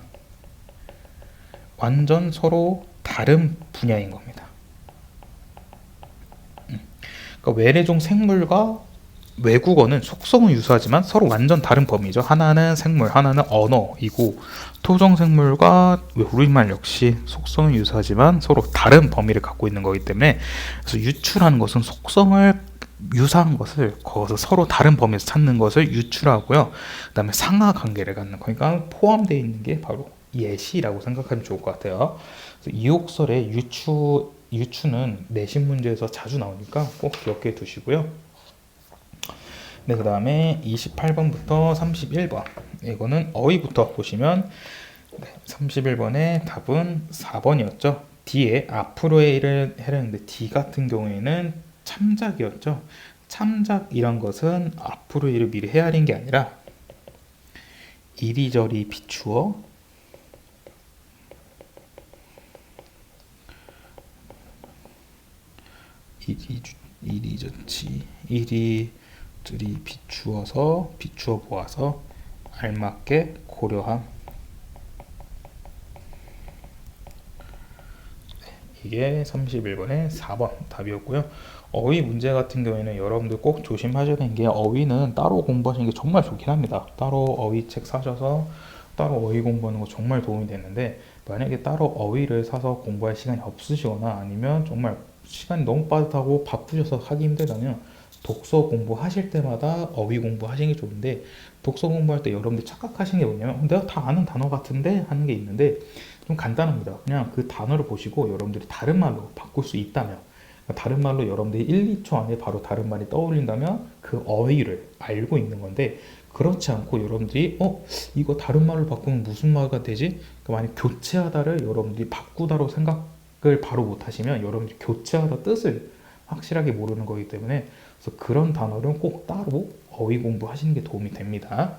완전 서로 다른 분야인 겁니다. 그러니까 외래종 생물과 외국어는 속성은 유사하지만 서로 완전 다른 범위죠. 하나는 생물, 하나는 언어이고 토종 생물과 우리말 역시 속성은 유사하지만 서로 다른 범위를 갖고 있는 거기 때문에 그래서 유추라는 것은 속성을 유사한 것을 거기서 서로 다른 범위에서 찾는 것을 유추라고요. 그 다음에 상하 관계를 갖는 거니까 포함되어 있는 게 바로 예시라고 생각하면 좋을 것 같아요. 이욕설의 유추는 내신 문제에서 자주 나오니까 꼭 기억해 두시고요. 네, 그 다음에 28번부터 31번 이거는 어휘부터 보시면 31번의 답은 4번이었죠. D에 앞으로의 일을 해라는데 D 같은 경우에는 참작이었죠. 참작이란 것은 앞으로의 일을 미리 헤아린 게 아니라 이리저리 비추어 이리저리 비추어 보아서 알맞게 고려함. 이게 31번의 4번 답이었고요. 어휘 문제 같은 경우에는 여러분들 꼭 조심하셔야 되는 게 어휘는 따로 공부하시는 게 정말 좋긴 합니다. 따로 어휘책 사셔서 따로 어휘 공부하는 거 정말 도움이 되는데 만약에 따로 어휘를 사서 공부할 시간이 없으시거나 아니면 정말 시간이 너무 빠듯하고 바쁘셔서 하기 힘들다면 독서 공부하실 때마다 어휘 공부하시는 게 좋은데, 독서 공부할 때 여러분들이 착각하시는 게 뭐냐면 내가 다 아는 단어 같은데 하는 게 있는데, 좀 간단합니다. 그냥 그 단어를 보시고 여러분들이 다른 말로 바꿀 수 있다면, 다른 말로 여러분들이 1, 2초 안에 바로 다른 말이 떠올린다면 그 어휘를 알고 있는 건데, 그렇지 않고 여러분들이 이거 다른 말로 바꾸면 무슨 말가 되지? 그러니까 만약 교체하다를 여러분들이 바꾸다로 생각을 바로 못 하시면 여러분들이 교체하다 뜻을 확실하게 모르는 거기 때문에, 그래서 그런 단어는 꼭 따로 어휘 공부하시는 게 도움이 됩니다.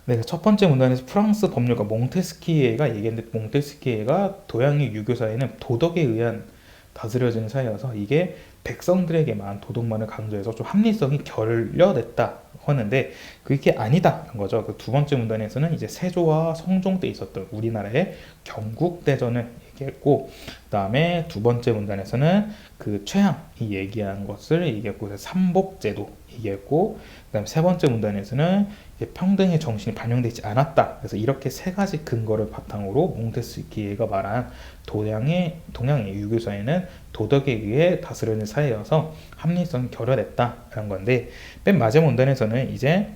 네, 첫 번째 문단에서 프랑스 법률가 몽테스키에가 얘기했는데, 몽테스키에가 동양의 유교 사회는 도덕에 의한 다스려지는 사회여서 이게 백성들에게만 도덕만을 강조해서 좀 합리성이 결여됐다 하는데, 그게 아니다는 거죠. 그 두 번째 문단에서는 이제 세조와 성종 때 있었던 우리나라의 경국대전을 얘기했고, 그 다음에 두 번째 문단에서는 그 최항이 얘기한 것을 얘기했고, 삼복제도 얘기했고, 그 다음에 세 번째 문단에서는 평등의 정신이 반영되지 않았다. 그래서 이렇게 세 가지 근거를 바탕으로 몽테스키에가 말한 동양의 유교 사회는 도덕에 의해 다스려진 사회여서 합리성이 결여됐다라는 건데, 맨 마지막 문단에서는 이제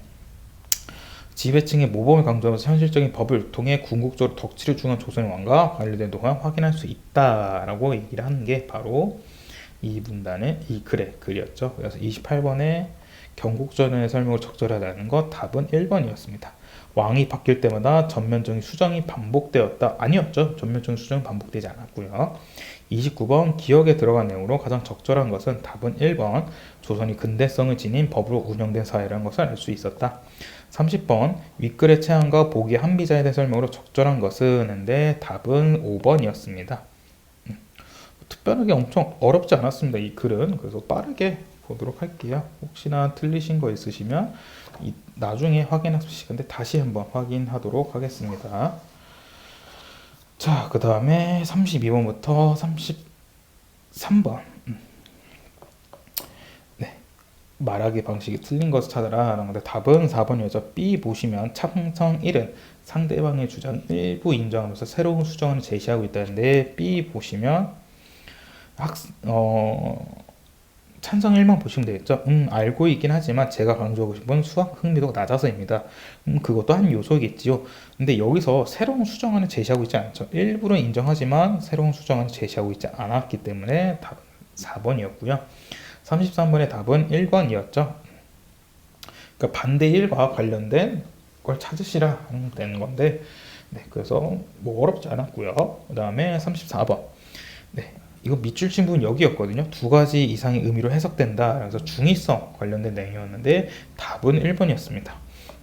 지배층의 모범을 강조하면서 현실적인 법을 통해 궁극적으로 덕치를 중한 조선의 왕과 관련된 동안 확인할 수 있다라고 얘기를 하는 게 바로 이 문단의 이 글이었죠. 그래서 28번에 경국전의 설명을 적절하다는 것, 답은 1번이었습니다. 왕이 바뀔 때마다 전면적인 수정이 반복되었다. 아니었죠. 전면적인 수정이 반복되지 않았고요. 29번 기억에 들어간 내용으로 가장 적절한 것은 답은 1번 조선이 근대성을 지닌 법으로 운영된 사회라는 것을 알 수 있었다. 30번 윗글의 체험과 보기 한비자에 대한 설명으로 적절한 것은 했는데 답은 5번이었습니다. 특별하게 엄청 어렵지 않았습니다. 이 글은. 그래서 빠르게 보도록 할게요. 혹시나 틀리신 거 있으시면 나중에 확인하실 건데 다시 한번 확인하도록 하겠습니다. 자, 그 다음에 32번부터 33번. 네, 말하기 방식이 틀린 것을 찾아라 라는 건데, 답은 4번이었죠. B 보시면 참성 1은 상대방의 주장 일부 인정하면서 새로운 수정안을 제시하고 있다는데, B 보시면 찬성 1만 보시면 되겠죠. 알고 있긴 하지만 제가 강조하고 싶은 수학 흥미도가 낮아서입니다. 그것도 한 요소겠지요. 근데 여기서 새로운 수정안을 제시하고 있지 않죠. 일부는 인정하지만 새로운 수정안을 제시하고 있지 않았기 때문에 답은 4번이었고요. 33번의 답은 1번이었죠. 그러니까 반대 일과 관련된 걸 찾으시라 하는 건데, 네, 그래서 뭐 어렵지 않았고요. 그 다음에 34번. 네, 이거 밑줄 친 부분 여기였거든요. 두 가지 이상의 의미로 해석된다. 그래서 중의성 관련된 내용이었는데 답은 1번이었습니다.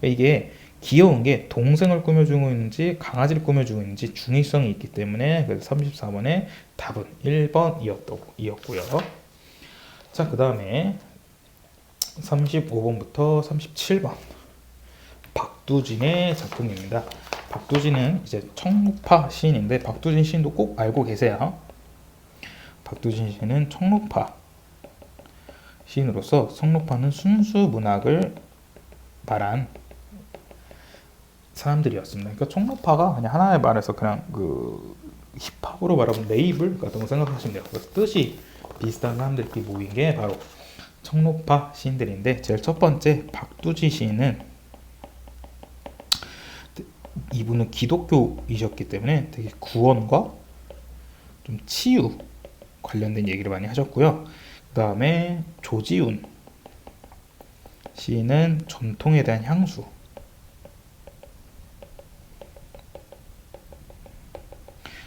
이게 귀여운 게 동생을 꾸며주고 있는지 강아지를 꾸며주고 있는지 중의성이 있기 때문에, 그래서 34번의 답은 1번이었고요. 자, 그 다음에 35번부터 37번 박두진의 작품입니다. 박두진은 이제 청록파 시인인데, 박두진 시인도 꼭 알고 계세요. 박두진 시인은 청록파 시인으로서, 청록파는 순수 문학을 말한 사람들이었습니다. 그러니까 청록파가 그냥 하나의 말에서 그냥 그 힙합으로 말하면 레이블 같은 거 생각하시면 돼요. 그래서 뜻이 비슷한 사람들끼리 모인 게 바로 청록파 시인들인데, 제일 첫 번째 박두진 시인은, 이분은 기독교이셨기 때문에 되게 구원과 좀 치유 관련된 얘기를 많이 하셨고요. 그 다음에 조지훈 시인은 전통에 대한 향수,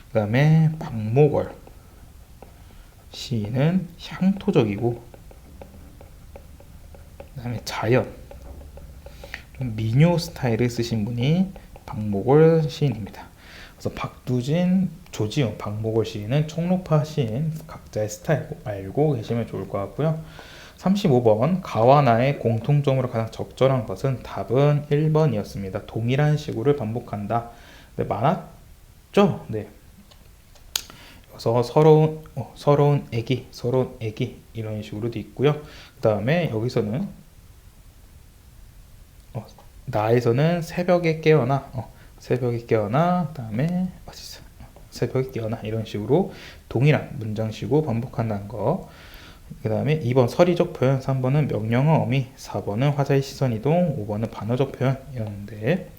그 다음에 박목월 시인은 향토적이고, 그 다음에 자연, 좀 민요 스타일을 쓰신 분이 박목월 시인입니다. 그래서 박두진, 조지훈, 박목월 시인은 청록파 시인 각자의 스타일 알고 계시면 좋을 것 같고요. 35번 가와 나의 공통점으로 가장 적절한 것은 답은 1번이었습니다. 동일한 시구를 반복한다. 네, 많았죠? 네. 그래서 서러운 애기 이런 식으로도 있고요. 그 다음에 여기서는 나에서는 새벽에 깨어나 그 다음에 새벽에 깨어나 이런 식으로 동일한 문장식으로 반복한다는 거. 그 다음에 2번 서리적 표현, 3번은 명령어 어미, 4번은 화자의 시선 이동, 5번은 반어적 표현이었는데,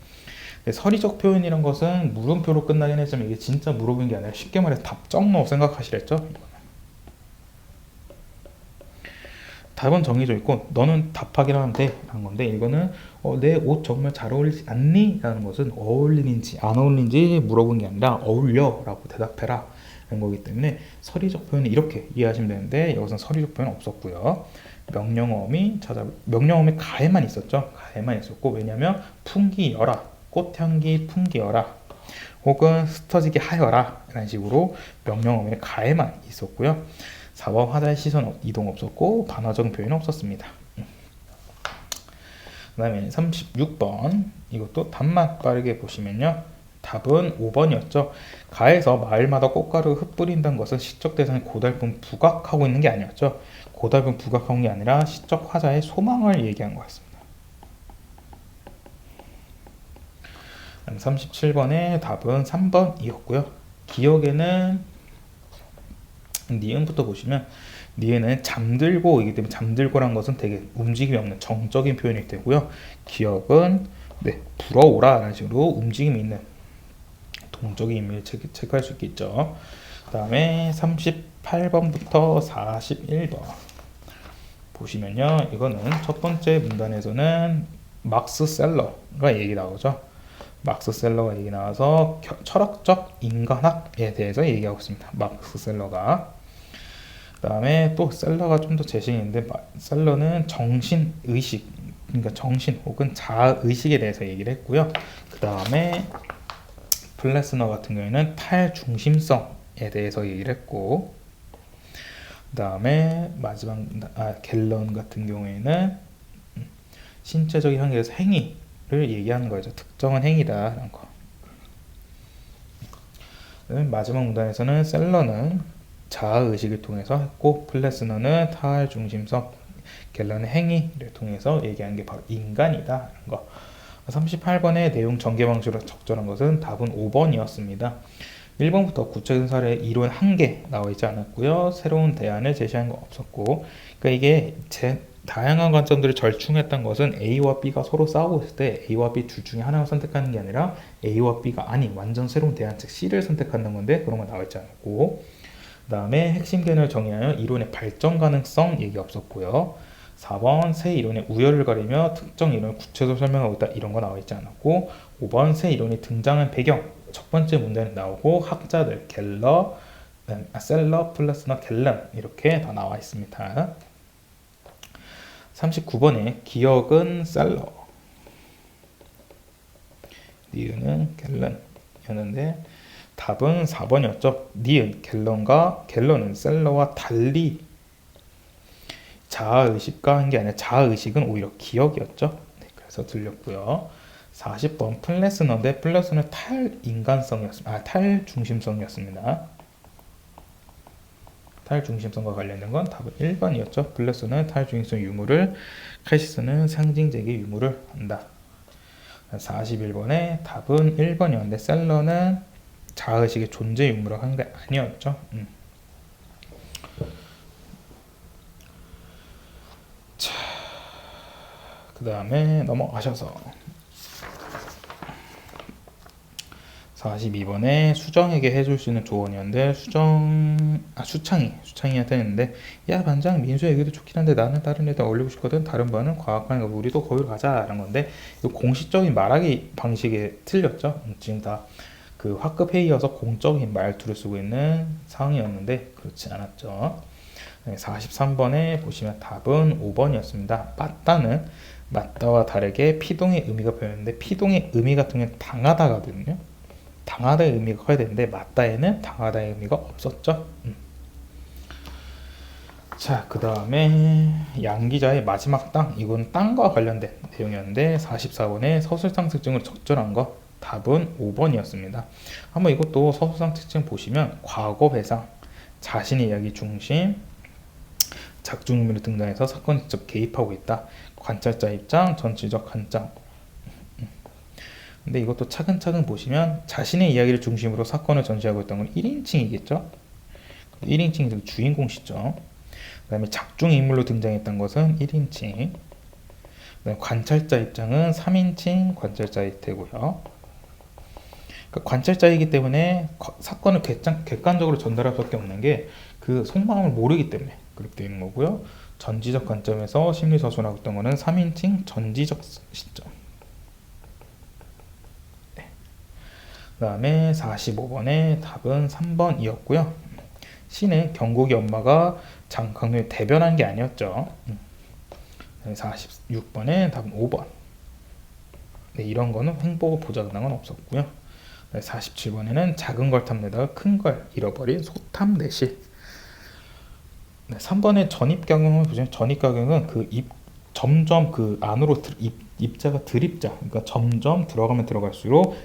서리적 표현이란 것은 물음표로 끝나긴 했지만 이게 진짜 물어보는 게 아니라 쉽게 말해서 답정너 생각하시랬죠? 답은 정해져 있고 너는 답하기만 하면 돼 라는 건데, 이거는 내 옷 정말 잘 어울리지 않니? 라는 것은 어울리는지 안 어울리는지 물어본 게 아니라 어울려 라고 대답해라 라는 거기 때문에 서리적 표현은 이렇게 이해하시면 되는데, 여기서는 서리적 표현은 없었고요. 명령어음이 명령어음이 가에만 있었죠. 가에만 있었고, 왜냐면 풍기여라, 꽃향기 풍기여라, 혹은 스터지게 하여라 라는 식으로 명령어음이 가에만 있었고요. 4번 화자의 시선 이동 없었고 반화적 표현은 없었습니다. 그 다음에 36번, 이것도 답만 빠르게 보시면요, 답은 5번이었죠. 가에서 마을마다 꽃가루 흩뿌린다는 것은 시적 대상에 고달픈 부각하고 있는 게 아니었죠. 고달픈 부각하고 있는 게 아니라 시적 화자의 소망을 얘기한 거였습니다. 37번의 답은 3번이었고요. 기억에는 니은부터 보시면, 니은은 잠들고이기 때문에 잠들고란 것은 되게 움직임이 없는 정적인 표현이 되고요. 기억은 부러워라 라는 식으로 움직임이 있는 동적인 의미를 체크할 수 있겠죠. 그 다음에 38번부터 41번 보시면요, 이거는 첫 번째 문단에서는 막스 셀러가 얘기 나오죠. 막스 셀러가 얘기 나와서 철학적 인간학에 대해서 얘기하고 있습니다. 막스 셀러가. 그 다음에 또 셀러가 좀 더 제시가 있는데, 셀러는 정신의식, 그러니까 정신 혹은 자아의식에 대해서 얘기를 했고요. 그 다음에 플래스너 같은 경우에는 탈중심성에 대해서 얘기를 했고, 그 다음에 마지막 갤런 같은 경우에는 신체적인 한계에서 행위를 얘기하는 거죠. 특정한 행위다라는 거. 마지막 문단에서는 셀러는 자아의식을 통해서 했고, 플래스너는 타활중심성, 갤런은 행위를 통해서 얘기하는 게 바로 인간이다라는 거. 38번의 내용 전개 방식으로 적절한 것은 답은 5번이었습니다. 1번부터 구체적인 사례 이론 한 개 나와 있지 않았고요. 새로운 대안을 제시한 거 없었고, 그러니까 이게 다양한 관점들을 절충했던 것은 A와 B가 서로 싸우고 있을 때 A와 B 둘 중에 하나를 선택하는 게 아니라 A와 B가 아닌 완전 새로운 대안책 C를 선택하는 건데, 그런 건 나와 있지 않았고, 그 다음에 핵심 개념을 정의하여 이론의 발전 가능성 얘기 없었고요. 4번 새 이론의 우열을 가리며 특정 이론을 구체적으로 설명하고 있다, 이런 거 나와 있지 않았고, 5번 새 이론이 등장한 배경, 첫 번째 문제는 나오고 학자들 셀러, 플래스너, 갤런 이렇게 다 나와 있습니다. 39번에 기억은 셀러, 니은은 갤런이었는데 답은 4번이었죠. 니은 갤런은 셀러와 달리 자아의식과 한 게 아니라 자아의식은 오히려 기억이었죠. 그래서 들렸고요. 40번 플래스너인데, 플래스너는 탈중심성이었습니다. 탈중심성과 관련된 건 답은 1번이었죠. 플래스너는 탈중심성 유무를, 칼시스는 상징적인 유무를 한다. 41번에 답은 1번이었는데, 셀러는 자아의식의 존재 유무라고 한 게 아니었죠. 자, 그 다음에 넘어가셔서 42번에 수정에게 해줄 수 있는 조언이었는데, 수창이한테 했는데, 야 반장, 민수 얘기도 좋긴 한데 나는 다른 애들 어울리고 싶거든, 다른 반은 과학반이니까 우리도 거기로 가자 라는 건데, 이 공식적인 말하기 방식에 틀렸죠. 지금 다 그 학급 회의여서 공적인 말투를 쓰고 있는 상황이었는데 그렇지 않았죠. 43번에 보시면 답은 5번이었습니다. 빠따는 맞다와 다르게 피동의 의미가 표현했는데, 피동의 의미 같은 경우는 당하다거든요. 당하다의 의미가 커야 되는데 맞다에는 당하다의 의미가 없었죠. 자, 그 다음에 양 기자의 마지막 땅, 이건 땅과 관련된 내용이었는데 44번에 서술상 특징으로 적절한 거, 답은 5번이었습니다. 한번 이것도 서술상 특징 보시면 과거 배상, 자신의 이야기 중심, 작중의미로 등장해서 사건에 직접 개입하고 있다, 관찰자 입장, 전체적 관점. 근데 이것도 차근차근 보시면 자신의 이야기를 중심으로 사건을 전시하고 있던 건 1인칭이겠죠. 1인칭이 주인공시죠. 그다음에 작중 인물로 등장했던 것은 1인칭. 그다음에 관찰자 입장은 3인칭 관찰자일 테고요. 그러니까 관찰자이기 때문에 사건을 객관적으로 전달할 수밖에 없는 게 그 속마음을 모르기 때문에 그렇게 되는 거고요. 전지적 관점에서 심리 서술하고 있던 거는 3인칭 전지적 시점. 네. 그 다음에 45번의 답은 3번이었고요. C는 경국이 엄마가 장강도에 대변한 게 아니었죠. 46번의 답은 5번. 네, 이런 거는 횡보고 보자근한 건 없었고요. 47번에는 작은 걸 탐내다가 큰 걸 잃어버린 소탐내실. 네, 3번의 전입각용을 보시면 전입각용은 점점 그 안으로 입자가 들입자, 그러니까 점점 들어가면 들어갈수록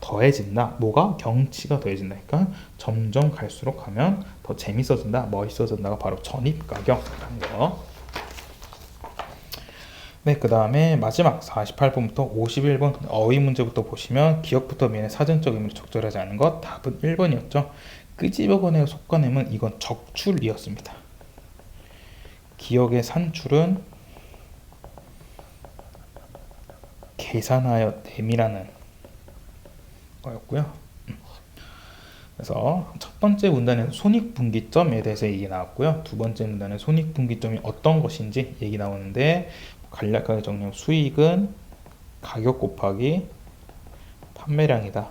더해진다. 뭐가? 경치가 더해진다. 그러니까 점점 갈수록 가면 더 재밌어진다, 멋있어진다가 바로 전입각용이라는 거. 네, 그 다음에 마지막 48번부터 51번 어휘 문제부터 보시면 기억부터 미연의 사전적 의미로 적절하지 않은 것 답은 1번이었죠. 끄집어내고 속가내면 이건 적출이었습니다. 기억의 산출은 계산하여 내미라는 거였고요. 그래서 첫 번째 문단에는 손익분기점에 대해서 얘기 나왔고요. 두 번째 문단에 손익분기점이 어떤 것인지 얘기 나오는데 간략하게 정리하면 수익은 가격 곱하기 판매량이다.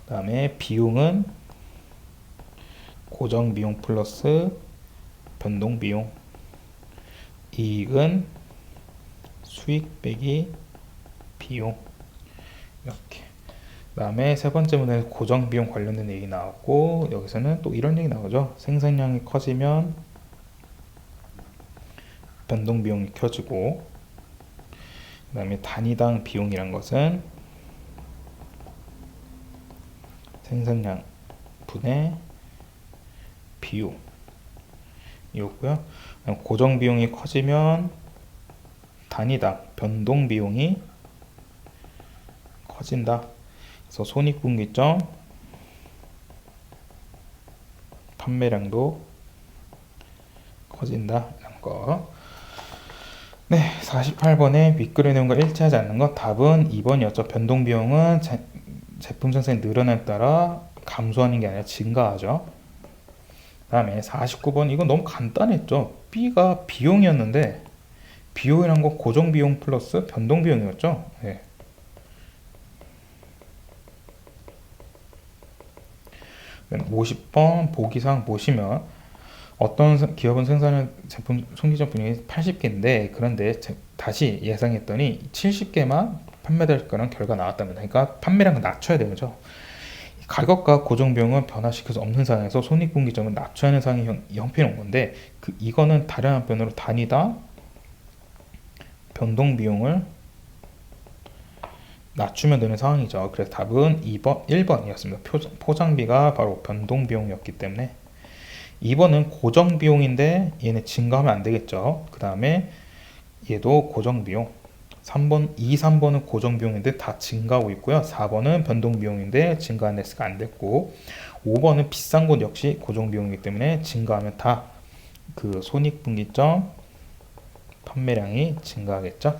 그 다음에 비용은 고정비용 플러스 변동비용. 이익은 수익 빼기 비용. 이렇게. 그 다음에 세 번째 문제는 고정비용 관련된 얘기 나왔고, 여기서는 또 이런 얘기 나오죠. 생산량이 커지면 변동비용이 커지고, 그 다음에 단위당 비용이란 것은 생산량 분의 비용 이었고요. 고정비용이 커지면 단위당 변동비용이 커진다. 그래서 손익분기점 판매량도 커진다 이런 거. 네, 48번에 윗글의 내용과 일치하지 않는 것 답은 2번이었죠. 변동비용은 제품 생산이 늘어남에 따라 감소하는 게 아니라 증가하죠. 그 다음에 49번 이건 너무 간단했죠. B가 비용이었는데 비용이란 건 고정비용 플러스 변동비용이었죠. 네. 네, 50번 보기상 보시면 어떤 기업은 생산한 제품 손기점 분량이 80개인데 그런데 다시 예상했더니 70개만 판매될 거라는 결과가 나왔답니다. 그러니까 판매량을 낮춰야 되죠. 가격과 고정비용은 변화시켜서 없는 상황에서 손익분기점은 낮춰야 하는 상황이 형편인 건데 이거는 다른 한편으로 단위당 변동비용을 낮추면 되는 상황이죠. 그래서 답은 1번이었습니다. 포장비가 바로 변동비용이었기 때문에 2번은 고정비용인데 얘는 증가하면 안 되겠죠. 그 다음에 얘도 고정비용. 3번은 고정비용인데 다 증가하고 있고요. 4번은 변동비용인데 증가 안 했으니까 안 됐고 5번은 비싼 곳 역시 고정비용이기 때문에 증가하면 다 그 손익분기점 판매량이 증가하겠죠.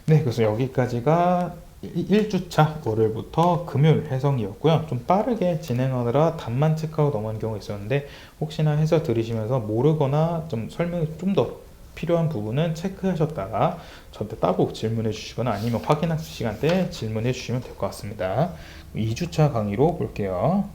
네, 그래서 여기까지가 1주차 월요일부터 금요일 해석이었고요. 좀 빠르게 진행하느라 답만 체크하고 넘어가는 경우가 있었는데 혹시나 해서 들으시면서 모르거나 좀 설명이 좀 더 필요한 부분은 체크하셨다가 저한테 따로 질문해 주시거나 아니면 확인할 시간 때 질문해 주시면 될 것 같습니다. 2주차 강의로 볼게요.